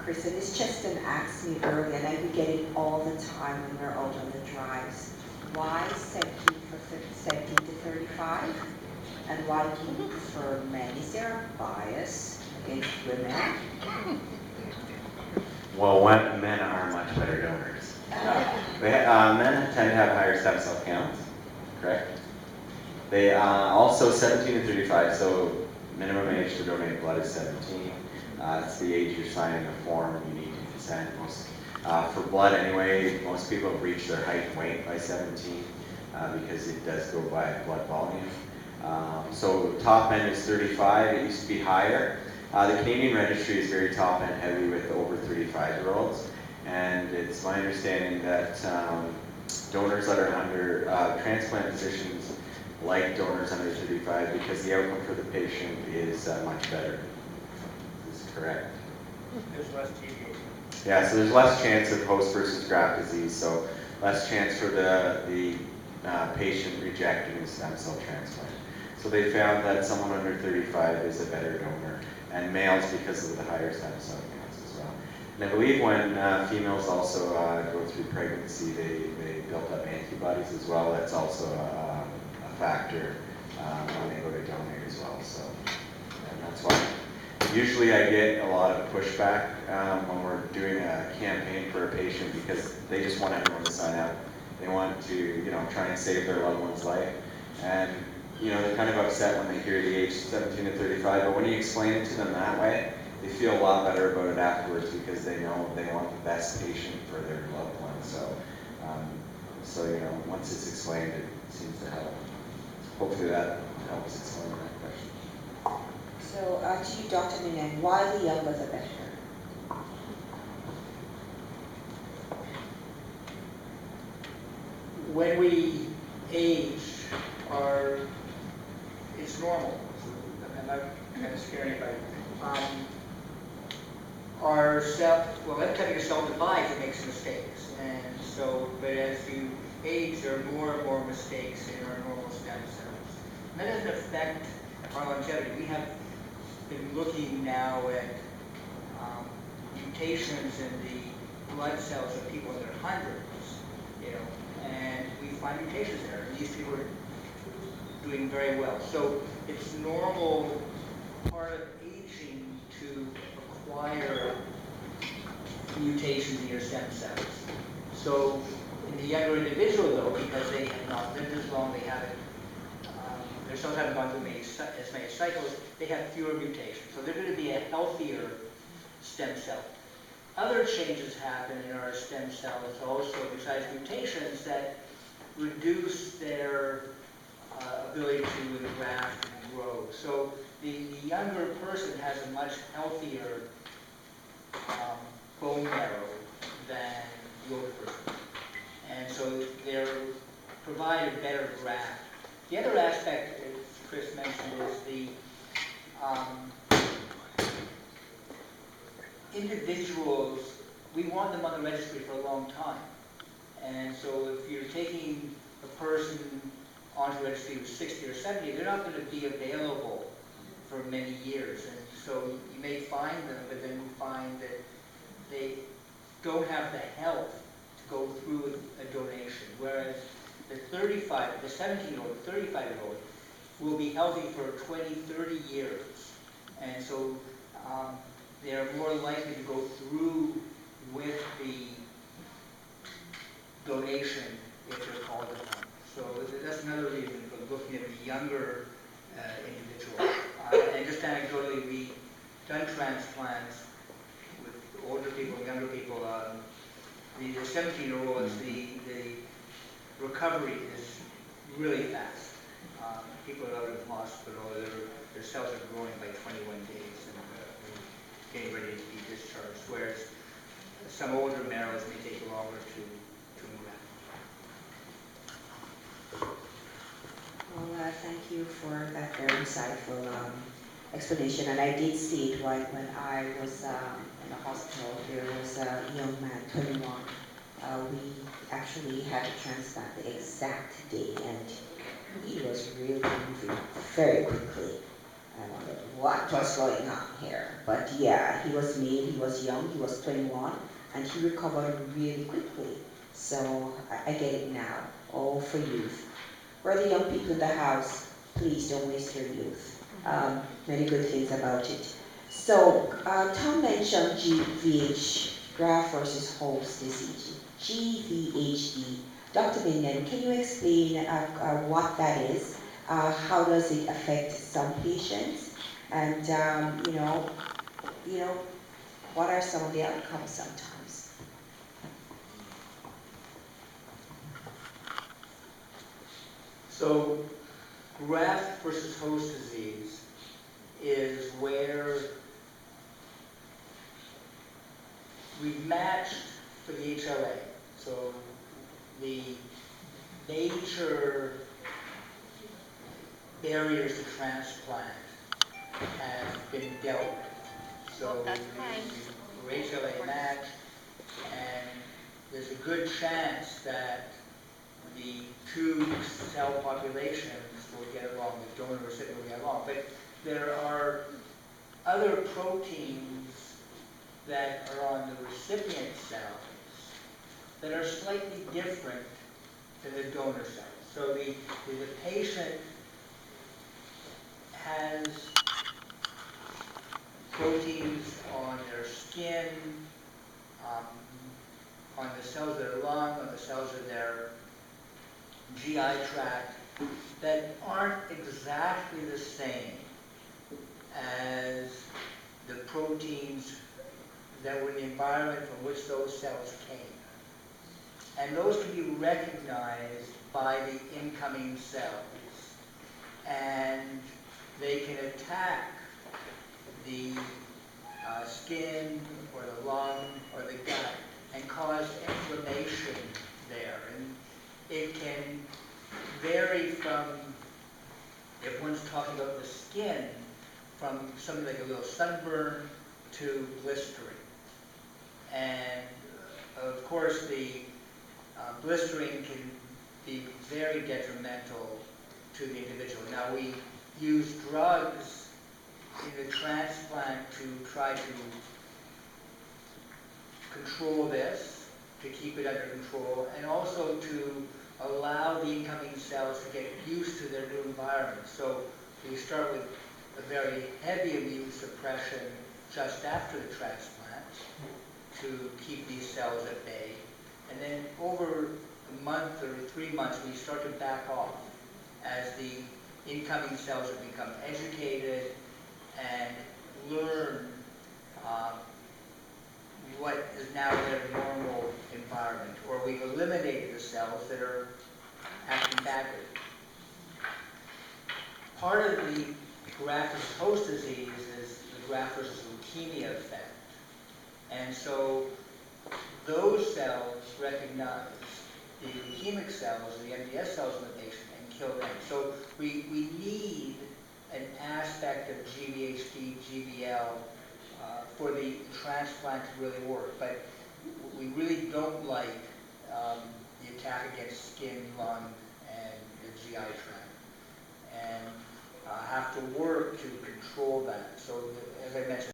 Chris, and this Cheston asked me earlier, and I we get it all the time when we're out on the drives. Why 17 to 35? And why do you prefer men? Is there a bias against women? Well, men are much better donors. Men tend to have higher stem cell counts, correct? They also 17 to 35, so minimum age to donate blood is 17. It's the age you're signing the form, you need to consent. For blood anyway, most people reach their height and weight by 17 because it does go by blood volume. So top end is 35, it used to be higher. The Canadian registry is very top end heavy with over 35-year-olds, and it's my understanding that donors that are under, transplant physicians like donors under 35 because the outcome for the patient is much better. This is correct. There's less deviation. Yeah, so there's less chance of host versus graft disease, so less chance for the patient rejecting a stem cell transplant. So they found that someone under 35 is a better donor, and males because of the higher stem cell counts as well. And I believe when females also go through pregnancy, they build up antibodies as well. That's also a factor when they go to donate as well. So, and that's why usually I get a lot of pushback when we're doing a campaign for a patient because they just want everyone to sign up. They want to, try and save their loved one's life. And, they're kind of upset when they hear the age 17 to 35, but when you explain it to them that way, they feel a lot better about it afterwards because they know they want the best patient for their loved one. So, once it's explained, it seems to help. Hopefully that helps explain that question. So to you, Dr. Minen, why the younger the better? When we age, it's normal. I'm not kind of scaring anybody. Every time your cell divides, it makes mistakes. And so, but as you age, there are more and more mistakes in our normal stem cells. And that doesn't affect our longevity. We have been looking now at mutations in the blood cells of people in their hundreds, and we find mutations there. And these people are doing very well. So it's normal part of aging to acquire mutations in your stem cells. So in the younger individual, though, because they have not lived as long, they haven't, their cells haven't gone through as many cycles, they have fewer mutations. So they're going to be a healthier stem cell. Other changes happen in our stem cells also, besides mutations, that reduce their ability to engraft and grow. So the younger person has a much healthier bone marrow than the older person. And so they provide a better graft. The other aspect, as Chris mentioned, is the individuals, we want them on the registry for a long time. And so if you're taking a person onto the registry who's 60 or 70, they're not going to be available for many years. And so you may find them, but then you find that they don't have the health to go through a donation. Whereas the 17-year-old, 35-year-old will be healthy for 20, 30 years. And so they're more likely to go through with the donation if they're called upon. So that's another reason for looking at the younger individual. And just anecdotally, we've done transplants with older people and younger people. The 17-year-olds, the recovery is really fast. People are out of the hospital, their cells are growing by 21 days and getting ready to be discharged, whereas some older marrows may take longer to engraft. Well, thank you for that very insightful explanation. And I did see it right when I was in the hospital. There was a young man, 21. We actually had to transplant the exact day, and he was really moving very quickly. I wondered what was going on here. But yeah, he was male, he was young, he was 21, and he recovered really quickly. So I get it now. All for youth. For the young people in the house, please don't waste your youth. Many good things about it. So, Tom mentioned GVH, graft versus host disease, GVHD. Dr. Binden, can you explain what that is? How does it affect some patients? And, what are some of the outcomes sometimes? So graft versus host disease is where we've matched for the HLA. So the major barriers to transplant have been dealt with. So we're HLA matched, and there's a good chance that the two cell populations will get along, the donor and recipient will get along. But there are other proteins that are on the recipient cells that are slightly different than the donor cells. So the patient has proteins on their skin, on the cells of their lung, on the cells of their GI tract, that aren't exactly the same as the proteins that were in the environment from which those cells came. And those can be recognized by the incoming cells. And they can attack the skin or the lung or the gut and cause inflammation there. And it can vary from, if one's talking about the skin, from something like a little sunburn to blistering. And of course the blistering can be very detrimental to the individual. Now we use drugs in the transplant to try to control this, to keep it under control, and also to allow the incoming cells to get used to their new environment. So we start with a very heavy immune suppression just after the transplant to keep these cells at bay. And then over a month or 3 months, we start to back off as the incoming cells have become educated and learn what is now their normal environment, or we've eliminated the cells that are acting badly. Part of the graft versus host disease is the graft versus leukemia effect. And so those cells recognize the leukemic cells, the MDS cells in the patient, and kill them. So we need an aspect of GVHD, GVL for the transplant to really work. But we really don't like the attack against skin, lung, and the GI tract. And have to work to control that. So as I mentioned,